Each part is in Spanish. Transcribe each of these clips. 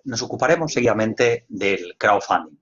Nos ocuparemos seguidamente del crowdfunding.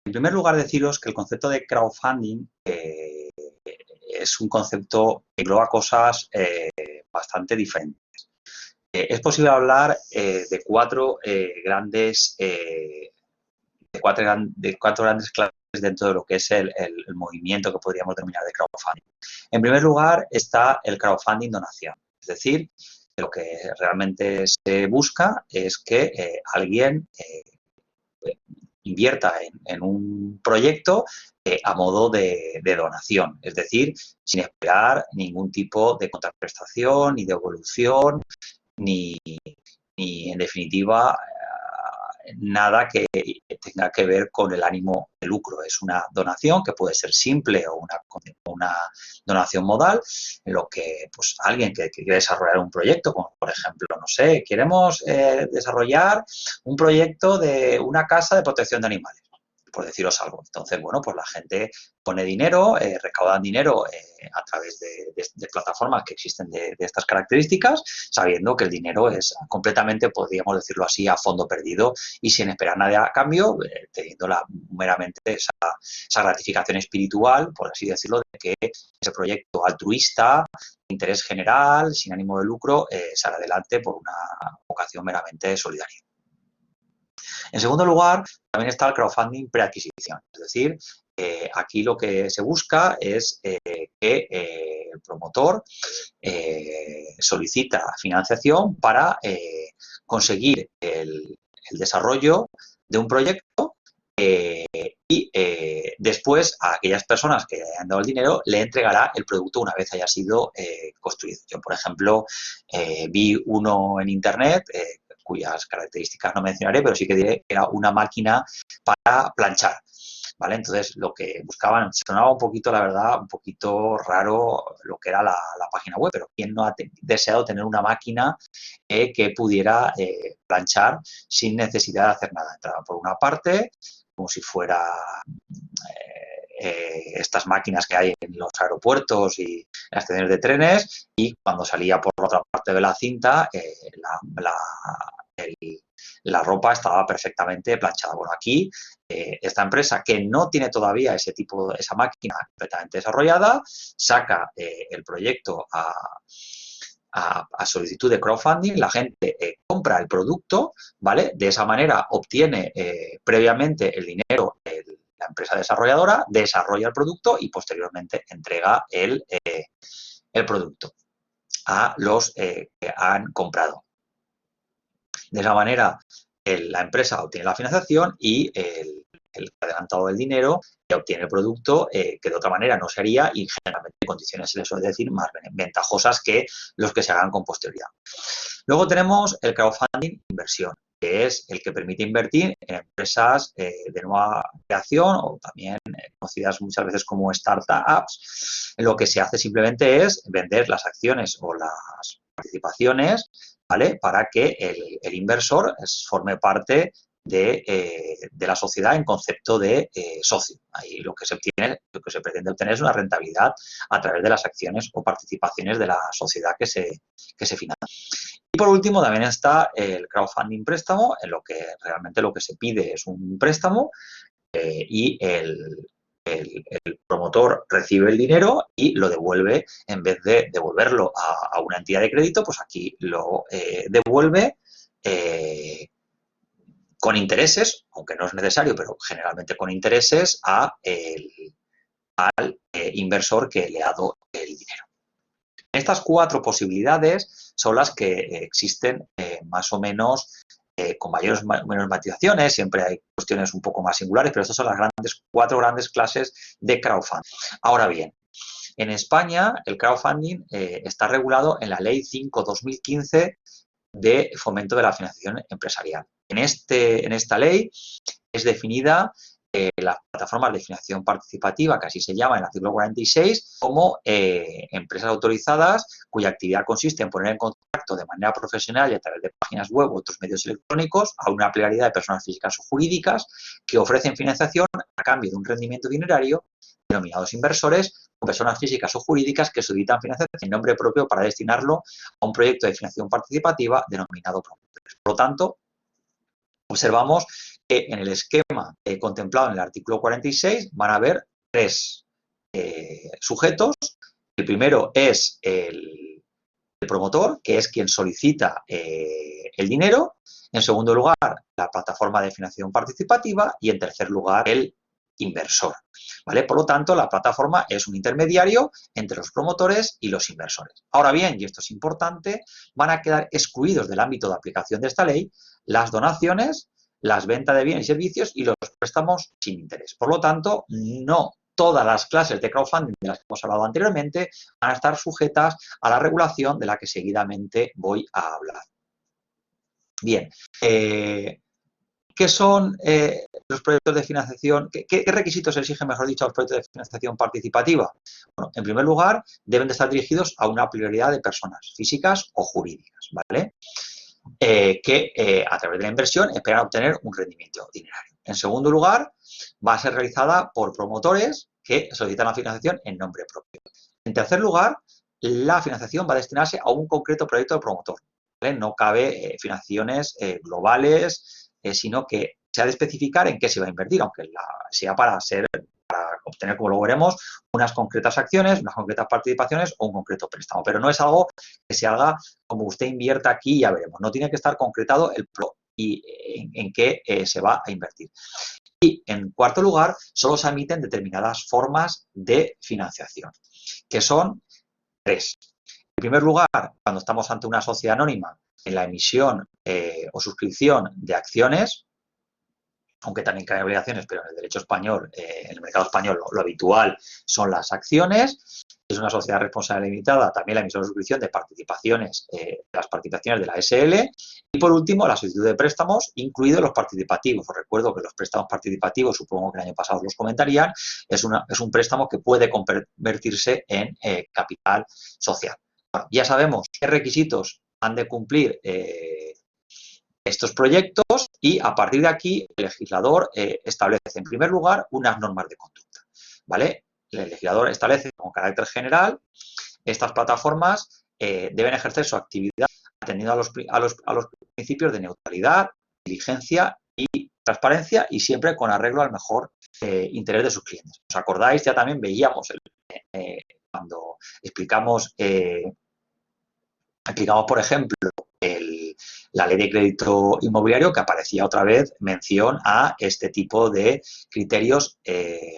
En primer lugar, deciros que el concepto de crowdfunding es un concepto que engloba cosas bastante diferentes. Es posible hablar de cuatro grandes clases dentro de lo que es el movimiento que podríamos denominar de crowdfunding. En primer lugar está el crowdfunding donación, es decir, lo que realmente se busca es que alguien invierta en un proyecto a modo de donación, es decir, sin esperar ningún tipo de contraprestación, ni de evolución, ni en definitiva nada que tenga que ver con el ánimo de lucro. Es una donación que puede ser simple o una donación modal, en lo que pues alguien que quiere desarrollar un proyecto, como por ejemplo, no sé, queremos desarrollar un proyecto de una casa de protección de animales, por deciros algo. Entonces, bueno, pues la gente pone dinero, recaudan dinero a través de plataformas que existen de estas características, sabiendo que el dinero es completamente, podríamos decirlo así, a fondo perdido y sin esperar nada a cambio, teniendo meramente esa gratificación espiritual, por así decirlo, de que ese proyecto altruista, de interés general, sin ánimo de lucro, sale adelante por una vocación meramente solidaria. En segundo lugar, también está el crowdfunding preadquisición, es decir, aquí lo que se busca es que el promotor solicita financiación para conseguir el desarrollo de un proyecto y después a aquellas personas que hayan dado el dinero le entregará el producto una vez haya sido construido. Yo, por ejemplo, vi uno en internet cuyas características no mencionaré, pero sí que diré que era una máquina para planchar. ¿Vale? Entonces, lo que buscaban, sonaba un poquito, la verdad, un poquito raro lo que era la página web, pero ¿quién no ha deseado tener una máquina que pudiera planchar sin necesidad de hacer nada? Entraba por una parte, como si fuera estas máquinas que hay en los aeropuertos y en las estaciones de trenes, y cuando salía por otra parte de la cinta, la ropa estaba perfectamente planchada. Bueno, aquí esta empresa que no tiene todavía esa máquina completamente desarrollada, saca el proyecto a solicitud de crowdfunding, la gente compra el producto, ¿vale? De esa manera obtiene previamente el dinero la empresa desarrolladora, desarrolla el producto y posteriormente entrega el producto a los que han comprado. De esa manera, la empresa obtiene la financiación y el adelantado del dinero ya obtiene el producto que de otra manera no se haría y generalmente en condiciones, se les suele decir, más ventajosas que los que se hagan con posterioridad. Luego tenemos el crowdfunding inversión, que es el que permite invertir en empresas de nueva creación o también conocidas muchas veces como startups. Lo que se hace simplemente es vender las acciones o las participaciones, ¿vale? Para que el inversor forme parte de la sociedad en concepto de socio. Ahí lo que se pretende obtener es una rentabilidad a través de las acciones o participaciones de la sociedad que se financia. Y por último también está el crowdfunding préstamo, en lo que realmente lo que se pide es un préstamo y el promotor recibe el dinero y lo devuelve, en vez de devolverlo a una entidad de crédito, pues aquí lo devuelve con intereses, aunque no es necesario, pero generalmente con intereses al inversor que le ha dado el dinero. Estas cuatro posibilidades son las que existen más o menos con mayores o menores matizaciones, siempre hay cuestiones un poco más singulares, pero estas son las cuatro grandes clases de crowdfunding. Ahora bien, en España el crowdfunding está regulado en la Ley 5/2015 de fomento de la financiación empresarial. En esta ley es definida las plataformas de financiación participativa, que así se llama en el artículo 46, como empresas autorizadas cuya actividad consiste en poner en contacto de manera profesional y a través de páginas web u otros medios electrónicos a una pluralidad de personas físicas o jurídicas que ofrecen financiación a cambio de un rendimiento dinerario, denominados inversores, o personas físicas o jurídicas que solicitan financiación en nombre propio para destinarlo a un proyecto de financiación participativa denominado promotores. Por lo tanto, observamos que en el esquema contemplado en el artículo 46 van a haber tres sujetos. El primero es el promotor, que es quien solicita el dinero. En segundo lugar, la plataforma de financiación participativa. Y en tercer lugar, el inversor. ¿Vale? Por lo tanto, la plataforma es un intermediario entre los promotores y los inversores. Ahora bien, y esto es importante, van a quedar excluidos del ámbito de aplicación de esta ley las donaciones, las ventas de bienes y servicios y los préstamos sin interés. Por lo tanto, no todas las clases de crowdfunding de las que hemos hablado anteriormente van a estar sujetas a la regulación de la que seguidamente voy a hablar. Bien, ¿qué son los proyectos de financiación? ¿Qué requisitos exigen, mejor dicho, a los proyectos de financiación participativa? Bueno, en primer lugar, deben de estar dirigidos a una pluralidad de personas físicas o jurídicas, ¿vale? Que a través de la inversión esperan obtener un rendimiento dinerario. En segundo lugar, va a ser realizada por promotores que solicitan la financiación en nombre propio. En tercer lugar, la financiación va a destinarse a un concreto proyecto de promotor, ¿vale? No cabe financiaciones globales, sino que se ha de especificar en qué se va a invertir, aunque sea para obtener, como luego veremos, unas concretas acciones, unas concretas participaciones o un concreto préstamo. Pero no es algo que se haga como usted invierta aquí, ya veremos. No tiene que estar concretado el pro y en qué se va a invertir. Y, en cuarto lugar, solo se admiten determinadas formas de financiación, que son tres. En primer lugar, cuando estamos ante una sociedad anónima, en la emisión o suscripción de acciones, aunque también caen obligaciones, pero en el derecho español, en el mercado español, lo habitual son las acciones. Es una sociedad responsable limitada, también la emisión o suscripción de participaciones, las participaciones de la SL. Y por último, la solicitud de préstamos, incluidos los participativos. Os recuerdo que los préstamos participativos, supongo que el año pasado os los comentarían, es un préstamo que puede convertirse en capital social. Bueno, ya sabemos qué requisitos han de cumplir estos proyectos y a partir de aquí el legislador establece en primer lugar unas normas de conducta, ¿vale? El legislador establece con carácter general estas plataformas deben ejercer su actividad atendiendo a los principios de neutralidad, diligencia y transparencia y siempre con arreglo al mejor interés de sus clientes. ¿Os acordáis? Ya también veíamos cuando explicamos, por ejemplo, la ley de crédito inmobiliario, que aparecía otra vez mención a este tipo de criterios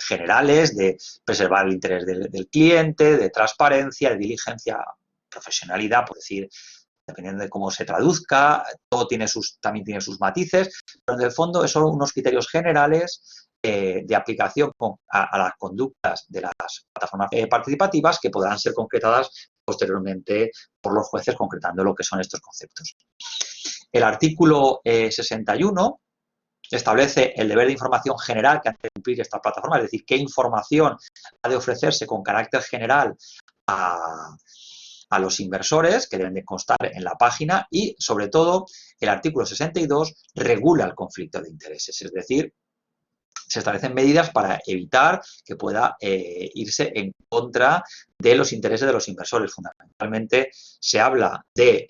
generales de preservar el interés del cliente, de transparencia, de diligencia, profesionalidad, por decir, dependiendo de cómo se traduzca, todo también tiene sus matices, pero en el fondo son unos criterios generales de aplicación a las conductas de las plataformas participativas que podrán ser concretadas posteriormente por los jueces concretando lo que son estos conceptos. El artículo 61 establece el deber de información general que ha de cumplir esta plataforma, es decir, qué información ha de ofrecerse con carácter general a los inversores que deben de constar en la página y, sobre todo, el artículo 62 regula el conflicto de intereses, es decir, se establecen medidas para evitar que pueda irse en contra de los intereses de los inversores. Fundamentalmente se habla de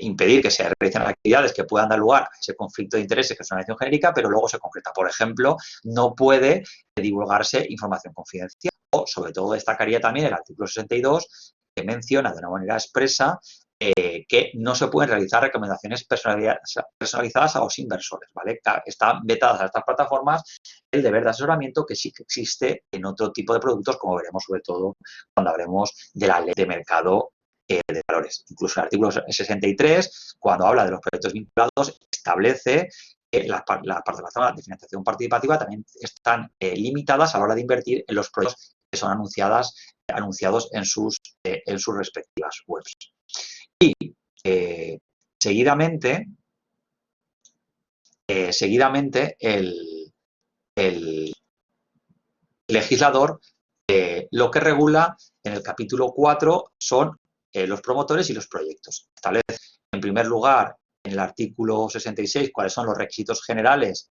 impedir que se realicen actividades que puedan dar lugar a ese conflicto de intereses, que es una mención genérica, pero luego se concreta. Por ejemplo, no puede divulgarse información confidencial o, sobre todo, destacaría también el artículo 62, que menciona de una manera expresa que no se pueden realizar recomendaciones personalizadas a los inversores, ¿vale? Están vetadas a estas plataformas el deber de asesoramiento que sí que existe en otro tipo de productos, como veremos sobre todo cuando hablemos de la ley de mercado de valores. Incluso el artículo 63, cuando habla de los proyectos vinculados, establece que las plataformas de financiación participativa también están limitadas a la hora de invertir en los proyectos que son anunciados en sus respectivas webs. Y seguidamente el legislador lo que regula en el capítulo 4 son los promotores y los proyectos. Establece, en primer lugar, en el artículo 66, cuáles son los requisitos generales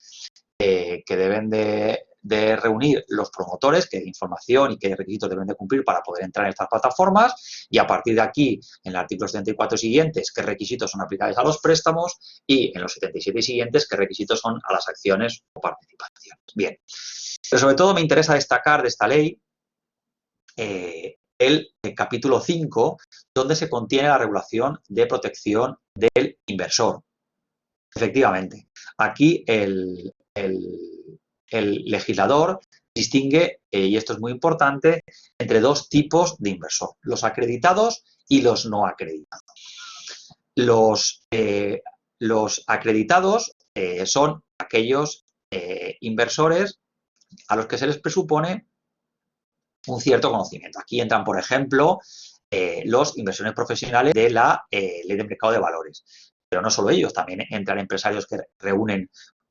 que deben de reunir los promotores, qué información y qué requisitos deben de cumplir para poder entrar en estas plataformas, y a partir de aquí, en el artículo 74 siguientes, qué requisitos son aplicables a los préstamos, y en los 77 siguientes, qué requisitos son a las acciones o participaciones. Bien, pero sobre todo me interesa destacar de esta ley el capítulo 5, donde se contiene la regulación de protección del inversor. Efectivamente, aquí el legislador distingue, y esto es muy importante, entre dos tipos de inversor, los acreditados y los no acreditados. Los acreditados son aquellos inversores a los que se les presupone un cierto conocimiento. Aquí entran, por ejemplo, los inversores profesionales de la Ley de Mercado de Valores. Pero no solo ellos, también entran empresarios que reúnen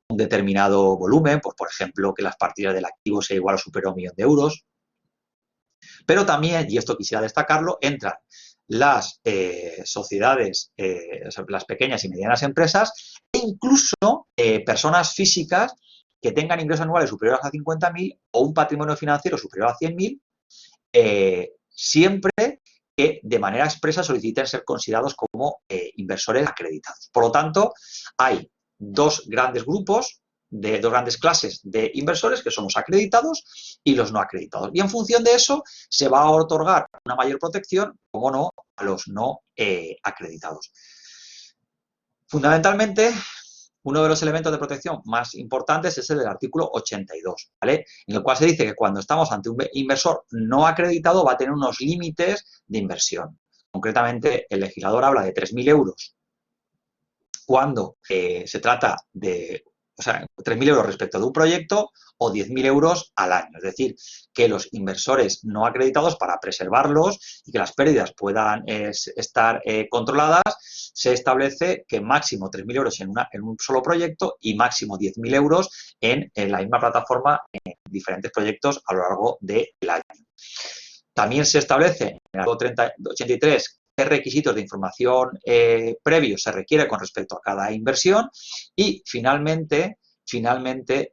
un determinado volumen, pues por ejemplo, que las partidas del activo sea igual o superior a 1 millón de euros. Pero también, y esto quisiera destacarlo, entran las sociedades, las pequeñas y medianas empresas, e incluso personas físicas que tengan ingresos anuales superiores a 50.000 o un patrimonio financiero superior a 100.000, siempre que de manera expresa soliciten ser considerados como inversores acreditados. Por lo tanto, hay dos grandes grupos, dos grandes clases de inversores, que son los acreditados y los no acreditados. Y en función de eso se va a otorgar una mayor protección, como no, a los no acreditados. Fundamentalmente, uno de los elementos de protección más importantes es el del artículo 82, ¿vale? En el cual se dice que cuando estamos ante un inversor no acreditado va a tener unos límites de inversión. Concretamente, el legislador habla de 3.000 euros cuando se trata de, o sea, 3.000 euros respecto de un proyecto o 10.000 euros al año. Es decir, que los inversores no acreditados, para preservarlos y que las pérdidas puedan estar controladas, se establece que máximo 3.000 euros en un solo proyecto y máximo 10.000 euros en la misma plataforma en diferentes proyectos a lo largo del año. También se establece en el artículo 83 qué requisitos de información previos se requiere con respecto a cada inversión, y finalmente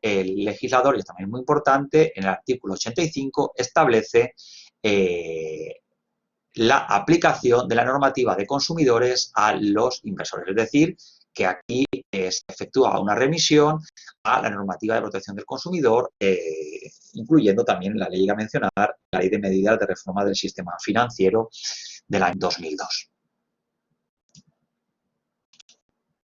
el legislador, y es también muy importante, en el artículo 85 establece la aplicación de la normativa de consumidores a los inversores. Es decir, que aquí se efectúa una remisión a la normativa de protección del consumidor, incluyendo también la ley a mencionar, la Ley de Medidas de Reforma del Sistema Financiero del año 2002.